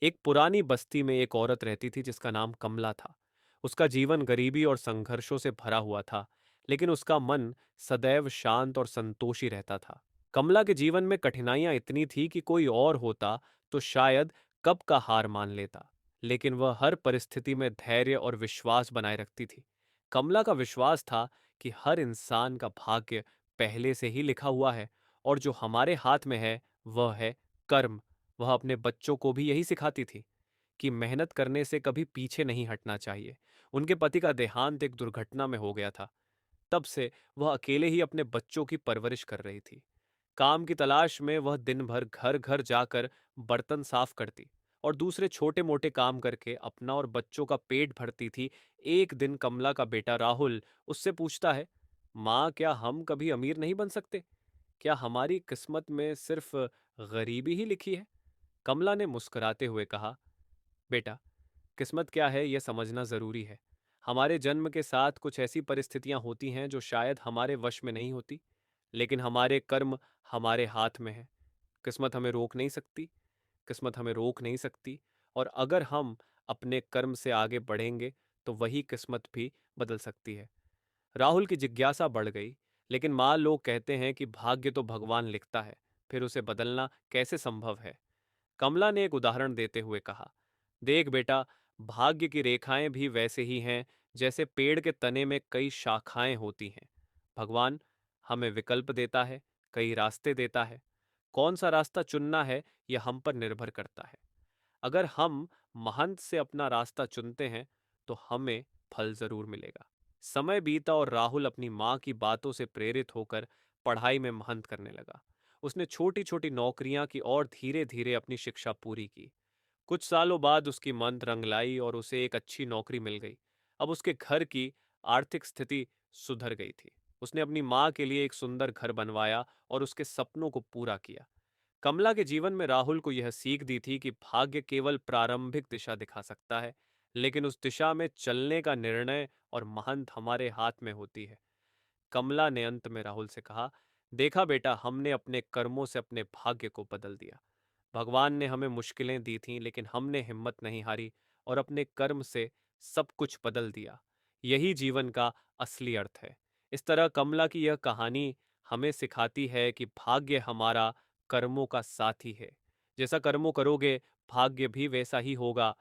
एक पुरानी बस्ती में एक औरत रहती थी जिसका नाम कमला था। उसका जीवन गरीबी और संघर्षों से भरा हुआ था, लेकिन उसका मन सदैव शांत और संतोषी रहता था। कमला के जीवन में कठिनाइयां इतनी थी कि कोई और होता तो शायद कब का हार मान लेता, लेकिन वह हर परिस्थिति में धैर्य और विश्वास बनाए रखती थी। कमला का विश्वास था कि हर इंसान का भाग्य पहले से ही लिखा हुआ है, और जो हमारे हाथ में है वह है कर्म। वह अपने बच्चों को भी यही सिखाती थी कि मेहनत करने से कभी पीछे नहीं हटना चाहिए। उनके पति का देहांत एक दुर्घटना में हो गया था। तब से वह अकेले ही अपने बच्चों की परवरिश कर रही थी। काम की तलाश में वह दिन भर घर घर जाकर बर्तन साफ करती और दूसरे छोटे मोटे काम करके अपना और बच्चों का पेट भरती थी। एक दिन कमला का बेटा राहुल उससे पूछता है, माँ, क्या हम कभी अमीर नहीं बन सकते? क्या हमारी किस्मत में सिर्फ गरीबी ही लिखी है? कमला ने मुस्कुराते हुए कहा, बेटा, किस्मत क्या है यह समझना जरूरी है। हमारे जन्म के साथ कुछ ऐसी परिस्थितियां होती हैं जो शायद हमारे वश में नहीं होती, लेकिन हमारे कर्म हमारे हाथ में है। किस्मत हमें रोक नहीं सकती। किस्मत हमें रोक नहीं सकती। और अगर हम अपने कर्म से आगे बढ़ेंगे तो वही किस्मत भी बदल सकती है। राहुल की जिज्ञासा बढ़ गई, लेकिन माँ, लोग कहते हैं कि भाग्य तो भगवान लिखता है, फिर उसे बदलना कैसे संभव है? कमला ने एक उदाहरण देते हुए कहा, देख बेटा, भाग्य की रेखाएं भी वैसे ही हैं जैसे पेड़ के तने में कई शाखाएं होती हैं। भगवान हमें विकल्प देता है, कई रास्ते देता है। कौन सा रास्ता चुनना है यह हम पर निर्भर करता है। अगर हम महंत से अपना रास्ता चुनते हैं तो हमें फल जरूर मिलेगा। समय बीता और राहुल अपनी माँ की बातों से प्रेरित होकर पढ़ाई में महंत करने लगा। उसने छोटी छोटी नौकरियां की और धीरे धीरे अपनी शिक्षा पूरी की। कुछ सालों बाद उसकी मंद रंग लाई और उसे एक अच्छी नौकरी मिल गई। अब उसके घर की आर्थिक स्थिति सुधर गई थी। उसने अपनी माँ के लिए एक सुंदर घर बनवाया और उसके सपनों को पूरा किया। कमला के जीवन में राहुल को यह सीख दी थी कि भाग्य केवल प्रारंभिक दिशा दिखा सकता है, लेकिन उस दिशा में चलने का निर्णय और महंत हमारे हाथ में होती है। कमला ने अंत में राहुल से कहा, देखा बेटा, हमने अपने कर्मों से अपने भाग्य को बदल दिया। भगवान ने हमें मुश्किलें दी थीं, लेकिन हमने हिम्मत नहीं हारी और अपने कर्म से सब कुछ बदल दिया। यही जीवन का असली अर्थ है। इस तरह कमला की यह कहानी हमें सिखाती है कि भाग्य हमारा कर्मों का साथी है। जैसा कर्मों करोगे, भाग्य भी वैसा ही होगा।